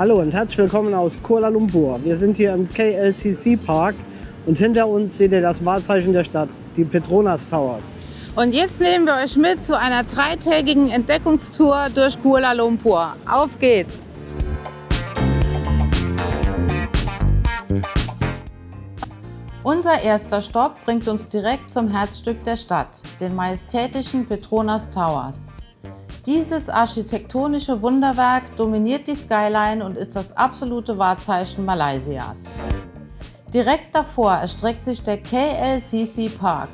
Hallo und herzlich willkommen aus Kuala Lumpur. Wir sind hier im KLCC Park und hinter uns seht ihr das Wahrzeichen der Stadt, die Petronas Towers. Und jetzt nehmen wir euch mit zu einer 3-tägigen Entdeckungstour durch Kuala Lumpur. Auf geht's! Unser erster Stopp bringt uns direkt zum Herzstück der Stadt, den majestätischen Petronas Towers. Dieses architektonische Wunderwerk dominiert die Skyline und ist das absolute Wahrzeichen Malaysias. Direkt davor erstreckt sich der KLCC Park,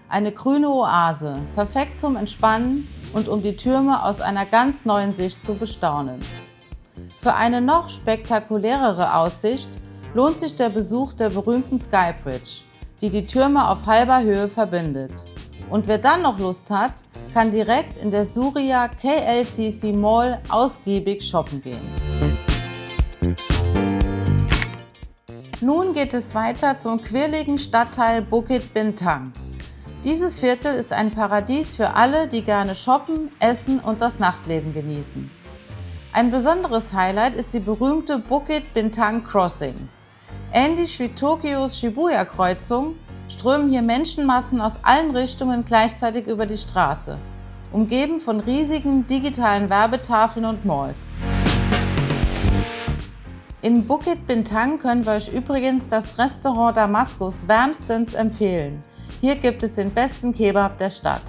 eine grüne Oase, perfekt zum Entspannen und um die Türme aus einer ganz neuen Sicht zu bestaunen. Für eine noch spektakulärere Aussicht lohnt sich der Besuch der berühmten Sky Bridge, die die Türme auf halber Höhe verbindet. Und wer dann noch Lust hat, kann direkt in der Suria KLCC Mall ausgiebig shoppen gehen. Nun geht es weiter zum quirligen Stadtteil Bukit Bintang. Dieses Viertel ist ein Paradies für alle, die gerne shoppen, essen und das Nachtleben genießen. Ein besonderes Highlight ist die berühmte Bukit Bintang Crossing. Ähnlich wie Tokios Shibuya-Kreuzung strömen hier Menschenmassen aus allen Richtungen gleichzeitig über die Straße, umgeben von riesigen digitalen Werbetafeln und Malls. In Bukit Bintang können wir euch übrigens das Restaurant Damaskus wärmstens empfehlen. Hier gibt es den besten Kebab der Stadt.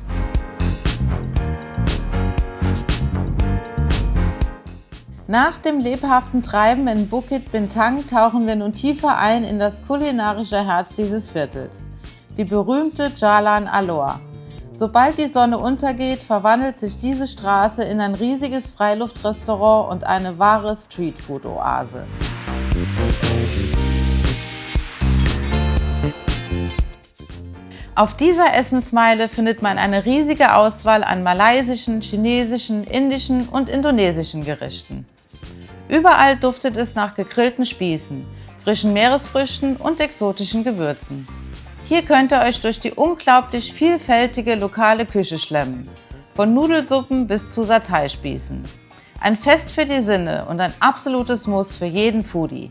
Nach dem lebhaften Treiben in Bukit Bintang tauchen wir nun tiefer ein in das kulinarische Herz dieses Viertels, die berühmte Jalan Alor. Sobald die Sonne untergeht, verwandelt sich diese Straße in ein riesiges Freiluftrestaurant und eine wahre Streetfood-Oase. Auf dieser Essensmeile findet man eine riesige Auswahl an malaysischen, chinesischen, indischen und indonesischen Gerichten. Überall duftet es nach gegrillten Spießen, frischen Meeresfrüchten und exotischen Gewürzen. Hier könnt ihr euch durch die unglaublich vielfältige lokale Küche schlemmen, von Nudelsuppen bis zu Satay-Spießen. Ein Fest für die Sinne und ein absolutes Muss für jeden Foodie.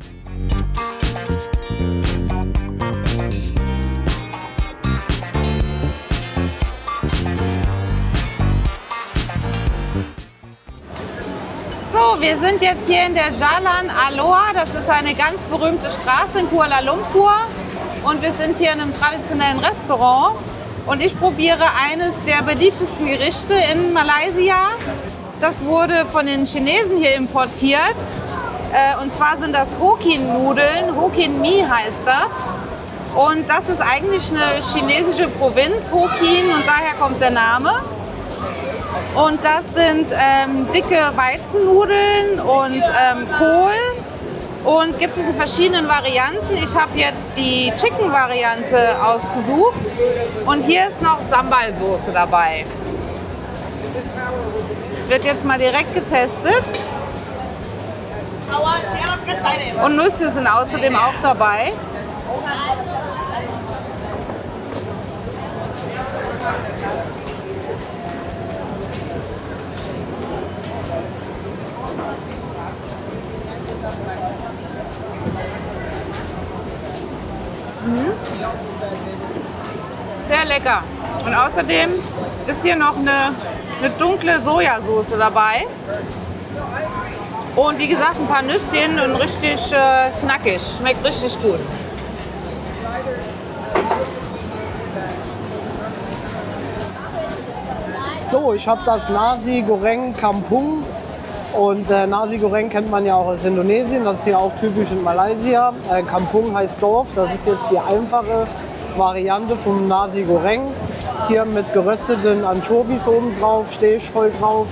So, wir sind jetzt hier in der Jalan Alor. Das ist eine ganz berühmte Straße in Kuala Lumpur. Und wir sind hier in einem traditionellen Restaurant. Und ich probiere eines der beliebtesten Gerichte in Malaysia. Das wurde von den Chinesen hier importiert. Und zwar sind das Hokkien-Nudeln. Hokkien Mee heißt das. Und das ist eigentlich eine chinesische Provinz, Hokkien, und daher kommt der Name. Und das sind dicke Weizennudeln und Kohl. Und gibt es in verschiedenen Varianten. Ich habe jetzt die Chicken-Variante ausgesucht. Und hier ist noch Sambal-Soße dabei. Es wird jetzt mal direkt getestet. Und Nüsse sind außerdem auch dabei. Sehr lecker. Und außerdem ist hier noch eine dunkle Sojasauce dabei. Und wie gesagt, ein paar Nüsschen und richtig knackig. Schmeckt richtig gut. So, ich habe das Nasi Goreng Kampung. Und Nasi Goreng kennt man ja auch aus Indonesien, das ist ja auch typisch in Malaysia. Kampung heißt Dorf, das ist jetzt die einfache Variante vom Nasi Goreng. Hier mit gerösteten Anchovies oben drauf, stehe ich voll drauf.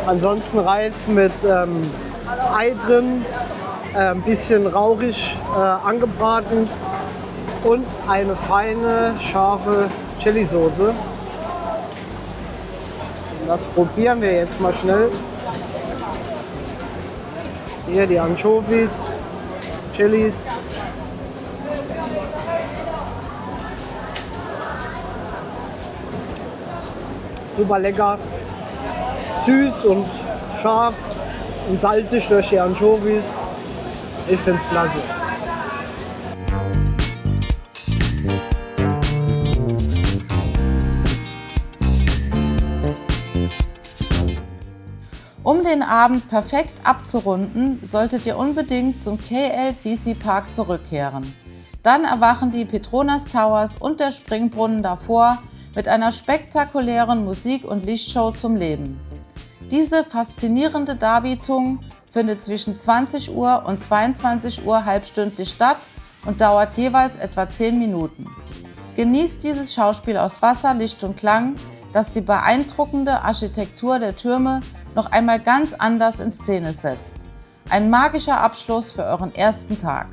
Ansonsten Reis mit Ei drin, ein bisschen rauchig angebraten und eine feine, scharfe Chili-Soße. Das probieren wir jetzt mal schnell. Hier die Anchovies, Chilis. Super lecker, süß und scharf und salzig durch die Anchovies. Ich finde es klasse. Um den Abend perfekt abzurunden, solltet ihr unbedingt zum KLCC Park zurückkehren. Dann erwachen die Petronas Towers und der Springbrunnen davor mit einer spektakulären Musik- und Lichtshow zum Leben. Diese faszinierende Darbietung findet zwischen 20 Uhr und 22 Uhr halbstündlich statt und dauert jeweils etwa 10 Minuten. Genießt dieses Schauspiel aus Wasser, Licht und Klang, das die beeindruckende Architektur der Türme noch einmal ganz anders in Szene setzt. Ein magischer Abschluss für euren ersten Tag.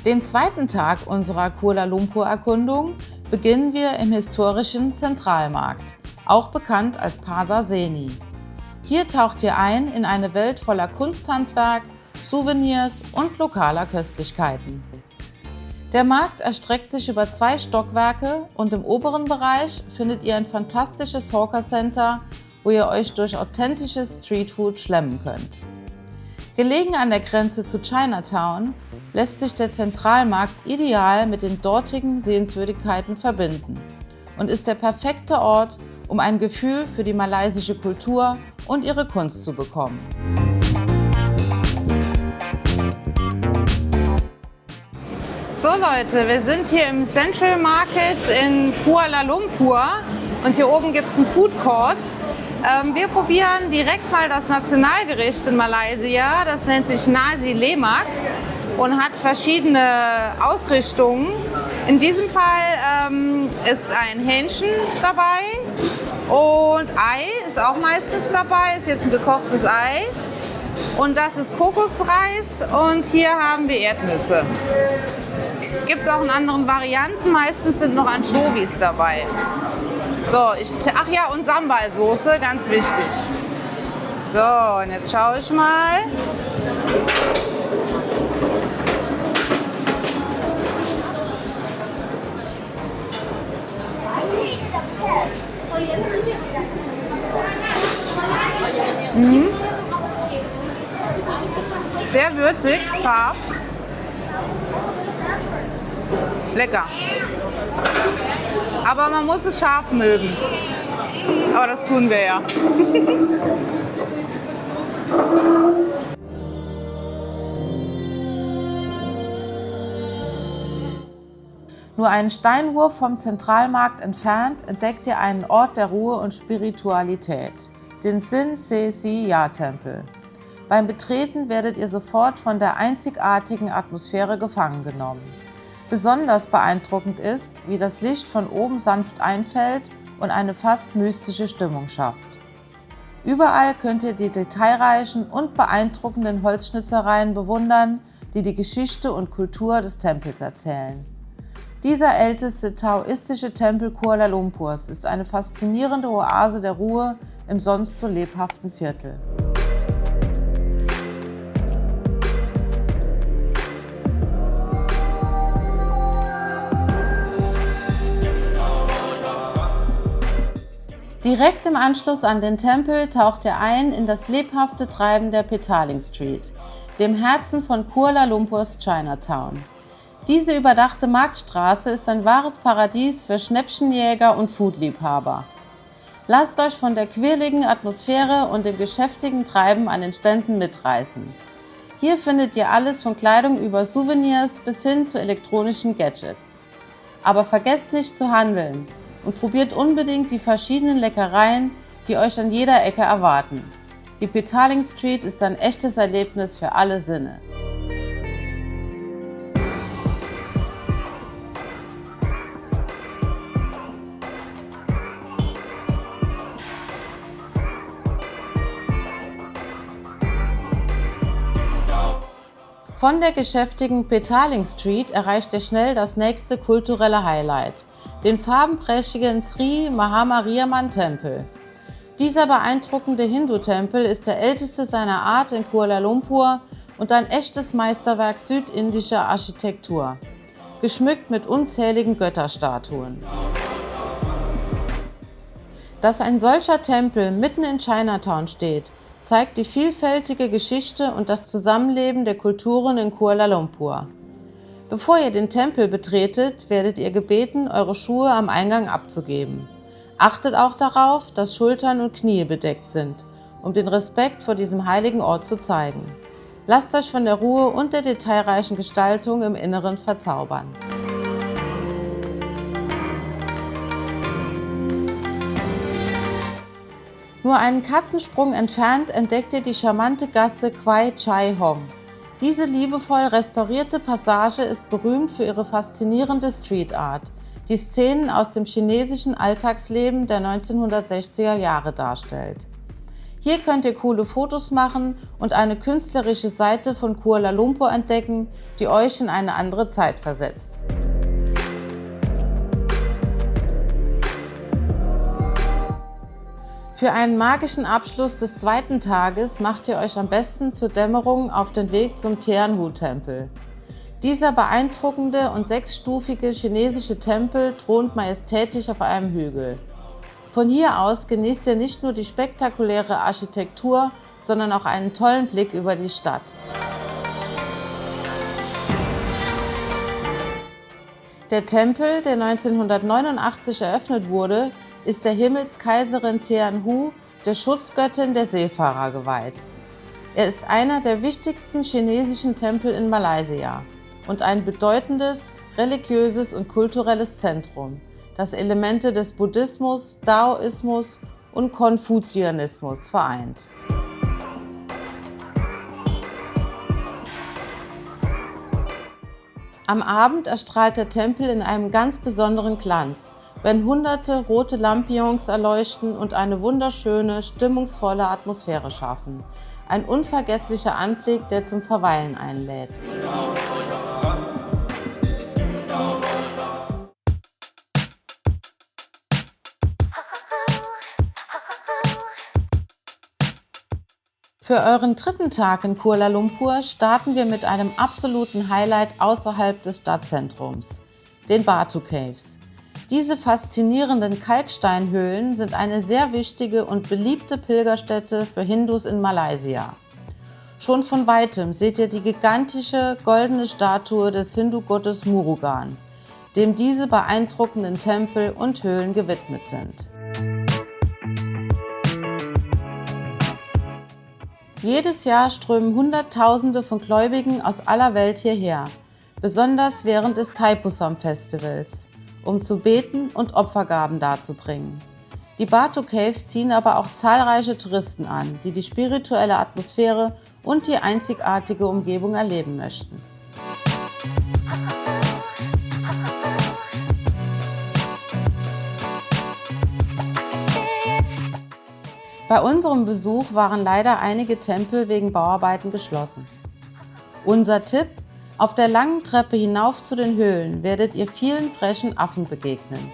Den zweiten Tag unserer Kuala Lumpur-Erkundung beginnen wir im historischen Zentralmarkt, auch bekannt als Pasar Seni. Hier taucht ihr ein in eine Welt voller Kunsthandwerk, Souvenirs und lokaler Köstlichkeiten. Der Markt erstreckt sich über 2 Stockwerke und im oberen Bereich findet ihr ein fantastisches Hawker Center, wo ihr euch durch authentisches Streetfood schlemmen könnt. Gelegen an der Grenze zu Chinatown lässt sich der Zentralmarkt ideal mit den dortigen Sehenswürdigkeiten verbinden und ist der perfekte Ort, um ein Gefühl für die malaysische Kultur und ihre Kunst zu bekommen. So Leute, wir sind hier im Central Market in Kuala Lumpur und hier oben gibt es einen Food Court. Wir probieren direkt mal das Nationalgericht in Malaysia, das nennt sich Nasi Lemak und hat verschiedene Ausrichtungen. In diesem Fall ist ein Hähnchen dabei und Ei ist auch meistens dabei, ist jetzt ein gekochtes Ei. Und das ist Kokosreis und hier haben wir Erdnüsse. Gibt es auch in anderen Varianten, meistens sind noch Anchovies dabei. So, ach ja, und Sambal-Soße, ganz wichtig. So, und jetzt schaue ich mal. Sehr würzig, scharf. Lecker. Aber man muss es scharf mögen. Aber das tun wir ja. Nur einen Steinwurf vom Zentralmarkt entfernt entdeckt ihr einen Ort der Ruhe und Spiritualität, den Sin Se Si-Ya-Tempel. Beim Betreten werdet ihr sofort von der einzigartigen Atmosphäre gefangen genommen. Besonders beeindruckend ist, wie das Licht von oben sanft einfällt und eine fast mystische Stimmung schafft. Überall könnt ihr die detailreichen und beeindruckenden Holzschnitzereien bewundern, die die Geschichte und Kultur des Tempels erzählen. Dieser älteste taoistische Tempel Kuala Lumpurs ist eine faszinierende Oase der Ruhe im sonst so lebhaften Viertel. Direkt im Anschluss an den Tempel taucht ihr ein in das lebhafte Treiben der Petaling Street, dem Herzen von Kuala Lumpurs Chinatown. Diese überdachte Marktstraße ist ein wahres Paradies für Schnäppchenjäger und Foodliebhaber. Lasst euch von der quirligen Atmosphäre und dem geschäftigen Treiben an den Ständen mitreißen. Hier findet ihr alles von Kleidung über Souvenirs bis hin zu elektronischen Gadgets. Aber vergesst nicht zu handeln und probiert unbedingt die verschiedenen Leckereien, die euch an jeder Ecke erwarten. Die Petaling Street ist ein echtes Erlebnis für alle Sinne. Von der geschäftigen Petaling Street erreicht ihr schnell das nächste kulturelle Highlight, den farbenprächtigen Sri Mahamariamman Tempel. Dieser beeindruckende Hindu-Tempel ist der älteste seiner Art in Kuala Lumpur und ein echtes Meisterwerk südindischer Architektur, geschmückt mit unzähligen Götterstatuen. Dass ein solcher Tempel mitten in Chinatown steht, zeigt die vielfältige Geschichte und das Zusammenleben der Kulturen in Kuala Lumpur. Bevor ihr den Tempel betretet, werdet ihr gebeten, eure Schuhe am Eingang abzugeben. Achtet auch darauf, dass Schultern und Knie bedeckt sind, um den Respekt vor diesem heiligen Ort zu zeigen. Lasst euch von der Ruhe und der detailreichen Gestaltung im Inneren verzaubern. Nur einen Katzensprung entfernt entdeckt ihr die charmante Gasse Kwai Chai Hong. Diese liebevoll restaurierte Passage ist berühmt für ihre faszinierende Street Art, die Szenen aus dem chinesischen Alltagsleben der 1960er Jahre darstellt. Hier könnt ihr coole Fotos machen und eine künstlerische Seite von Kuala Lumpur entdecken, die euch in eine andere Zeit versetzt. Für einen magischen Abschluss des zweiten Tages macht ihr euch am besten zur Dämmerung auf den Weg zum Tianhu-Tempel. Dieser beeindruckende und sechsstufige chinesische Tempel thront majestätisch auf einem Hügel. Von hier aus genießt ihr nicht nur die spektakuläre Architektur, sondern auch einen tollen Blick über die Stadt. Der Tempel, der 1989 eröffnet wurde, ist der Himmelskaiserin Tianhu, der Schutzgöttin der Seefahrer, geweiht. Er ist einer der wichtigsten chinesischen Tempel in Malaysia und ein bedeutendes religiöses und kulturelles Zentrum, das Elemente des Buddhismus, Daoismus und Konfuzianismus vereint. Am Abend erstrahlt der Tempel in einem ganz besonderen Glanz, wenn hunderte rote Lampions erleuchten und eine wunderschöne, stimmungsvolle Atmosphäre schaffen. Ein unvergesslicher Anblick, der zum Verweilen einlädt. Für euren dritten Tag in Kuala Lumpur starten wir mit einem absoluten Highlight außerhalb des Stadtzentrums, den Batu Caves. Diese faszinierenden Kalksteinhöhlen sind eine sehr wichtige und beliebte Pilgerstätte für Hindus in Malaysia. Schon von weitem seht ihr die gigantische goldene Statue des Hindu-Gottes Murugan, dem diese beeindruckenden Tempel und Höhlen gewidmet sind. Jedes Jahr strömen Hunderttausende von Gläubigen aus aller Welt hierher, besonders während des Thaipusam-Festivals, um zu beten und Opfergaben darzubringen. Die Batu Caves ziehen aber auch zahlreiche Touristen an, die die spirituelle Atmosphäre und die einzigartige Umgebung erleben möchten. Bei unserem Besuch waren leider einige Tempel wegen Bauarbeiten geschlossen. Unser Tipp: Auf der langen Treppe hinauf zu den Höhlen werdet ihr vielen frechen Affen begegnen.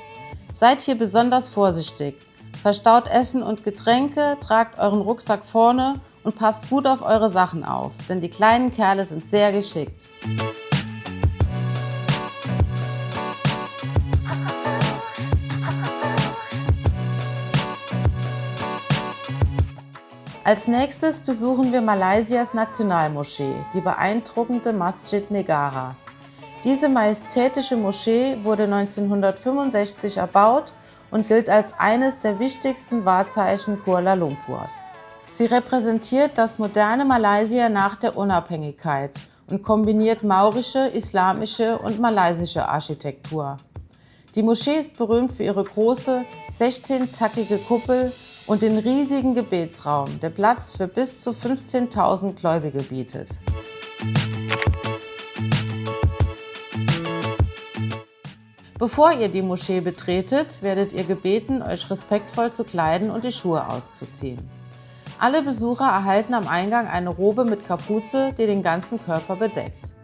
Seid hier besonders vorsichtig, verstaut Essen und Getränke, tragt euren Rucksack vorne und passt gut auf eure Sachen auf, denn die kleinen Kerle sind sehr geschickt. Als nächstes besuchen wir Malaysias Nationalmoschee, die beeindruckende Masjid Negara. Diese majestätische Moschee wurde 1965 erbaut und gilt als eines der wichtigsten Wahrzeichen Kuala Lumpurs. Sie repräsentiert das moderne Malaysia nach der Unabhängigkeit und kombiniert maurische, islamische und malaysische Architektur. Die Moschee ist berühmt für ihre große, 16-zackige Kuppel und den riesigen Gebetsraum, der Platz für bis zu 15.000 Gläubige bietet. Bevor ihr die Moschee betretet, werdet ihr gebeten, euch respektvoll zu kleiden und die Schuhe auszuziehen. Alle Besucher erhalten am Eingang eine Robe mit Kapuze, die den ganzen Körper bedeckt.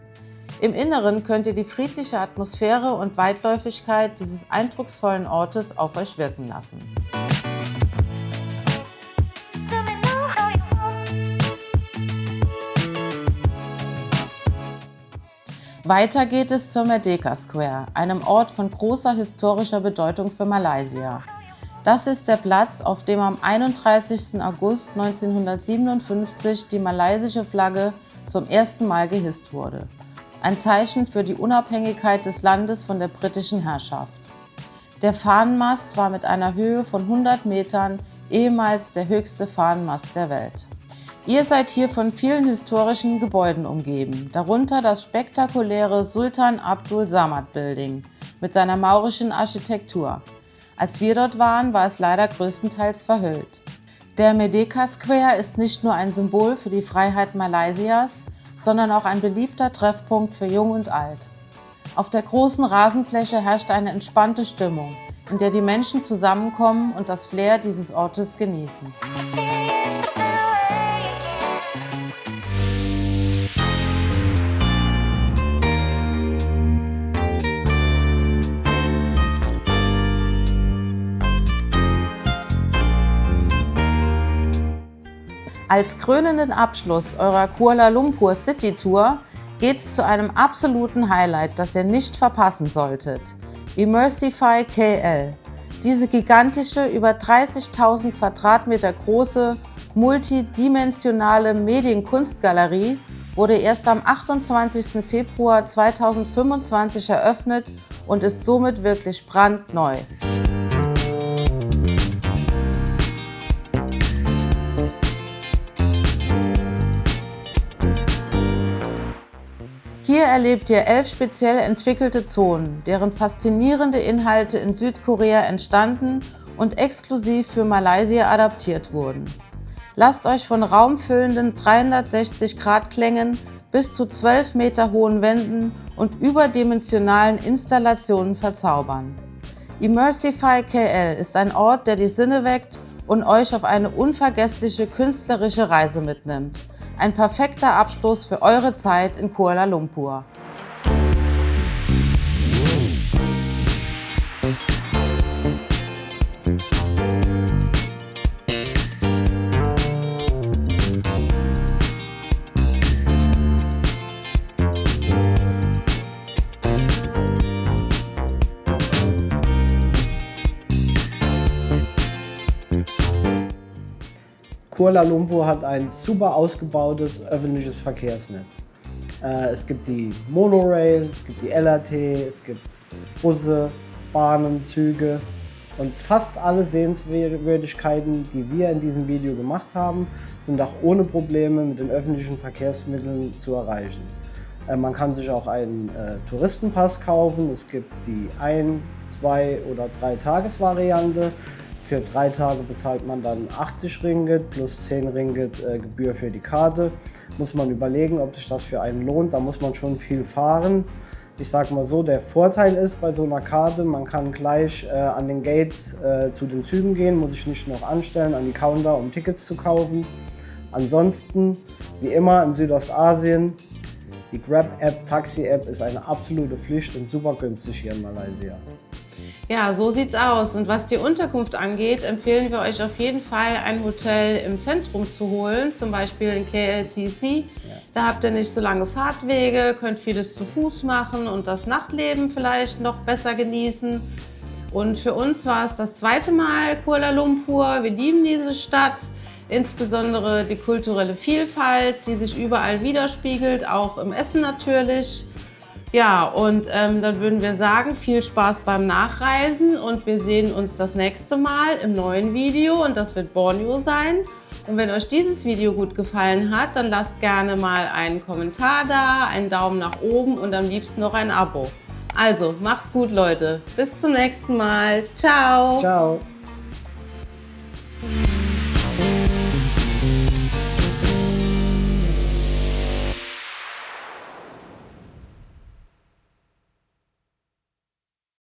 Im Inneren könnt ihr die friedliche Atmosphäre und Weitläufigkeit dieses eindrucksvollen Ortes auf euch wirken lassen. Weiter geht es zur Merdeka Square, einem Ort von großer historischer Bedeutung für Malaysia. Das ist der Platz, auf dem am 31. August 1957 die malaysische Flagge zum ersten Mal gehisst wurde. Ein Zeichen für die Unabhängigkeit des Landes von der britischen Herrschaft. Der Fahnenmast war mit einer Höhe von 100 Metern ehemals der höchste Fahnenmast der Welt. Ihr seid hier von vielen historischen Gebäuden umgeben, darunter das spektakuläre Sultan Abdul Samad Building mit seiner maurischen Architektur. Als wir dort waren, war es leider größtenteils verhüllt. Der Merdeka Square ist nicht nur ein Symbol für die Freiheit Malaysias, sondern auch ein beliebter Treffpunkt für Jung und Alt. Auf der großen Rasenfläche herrscht eine entspannte Stimmung, in der die Menschen zusammenkommen und das Flair dieses Ortes genießen. Als krönenden Abschluss eurer Kuala Lumpur City Tour geht's zu einem absoluten Highlight, das ihr nicht verpassen solltet: Immersify KL. Diese gigantische, über 30.000 Quadratmeter große, multidimensionale Medienkunstgalerie wurde erst am 28. Februar 2025 eröffnet und ist somit wirklich brandneu. Hier erlebt ihr 11 speziell entwickelte Zonen, deren faszinierende Inhalte in Südkorea entstanden und exklusiv für Malaysia adaptiert wurden. Lasst euch von raumfüllenden 360-Grad-Klängen bis zu 12 Meter hohen Wänden und überdimensionalen Installationen verzaubern. Immersify KL ist ein Ort, der die Sinne weckt und euch auf eine unvergessliche künstlerische Reise mitnimmt. Ein perfekter Abschluss für eure Zeit in Kuala Lumpur. Kuala Lumpur hat ein super ausgebautes öffentliches Verkehrsnetz. Es gibt die Monorail, es gibt die LRT, es gibt Busse, Bahnen, Züge und fast alle Sehenswürdigkeiten, die wir in diesem Video gemacht haben, sind auch ohne Probleme mit den öffentlichen Verkehrsmitteln zu erreichen. Man kann sich auch einen Touristenpass kaufen. Es gibt die 1-, 2- oder 3-Tages-Variante. Für 3 Tage bezahlt man dann 80 Ringgit plus 10 Ringgit Gebühr für die Karte. Muss man überlegen, ob sich das für einen lohnt. Da muss man schon viel fahren. Ich sag mal so, der Vorteil ist bei so einer Karte, man kann gleich an den Gates zu den Zügen gehen, muss sich nicht noch anstellen an die Counter, um Tickets zu kaufen. Ansonsten, wie immer in Südostasien, die Grab-App, Taxi-App ist eine absolute Pflicht und super günstig hier in Malaysia. Ja, so sieht's aus. Und was die Unterkunft angeht, empfehlen wir euch auf jeden Fall, ein Hotel im Zentrum zu holen, zum Beispiel in KLCC. Ja. Da habt ihr nicht so lange Fahrtwege, könnt vieles zu Fuß machen und das Nachtleben vielleicht noch besser genießen. Und für uns war es das 2. Mal Kuala Lumpur. Wir lieben diese Stadt, insbesondere die kulturelle Vielfalt, die sich überall widerspiegelt, auch im Essen natürlich. Ja, und dann würden wir sagen, viel Spaß beim Nachreisen und wir sehen uns das nächste Mal im neuen Video und das wird Borneo sein. Und wenn euch dieses Video gut gefallen hat, dann lasst gerne mal einen Kommentar da, einen Daumen nach oben und am liebsten noch ein Abo. Also, macht's gut, Leute. Bis zum nächsten Mal. Ciao. Ciao.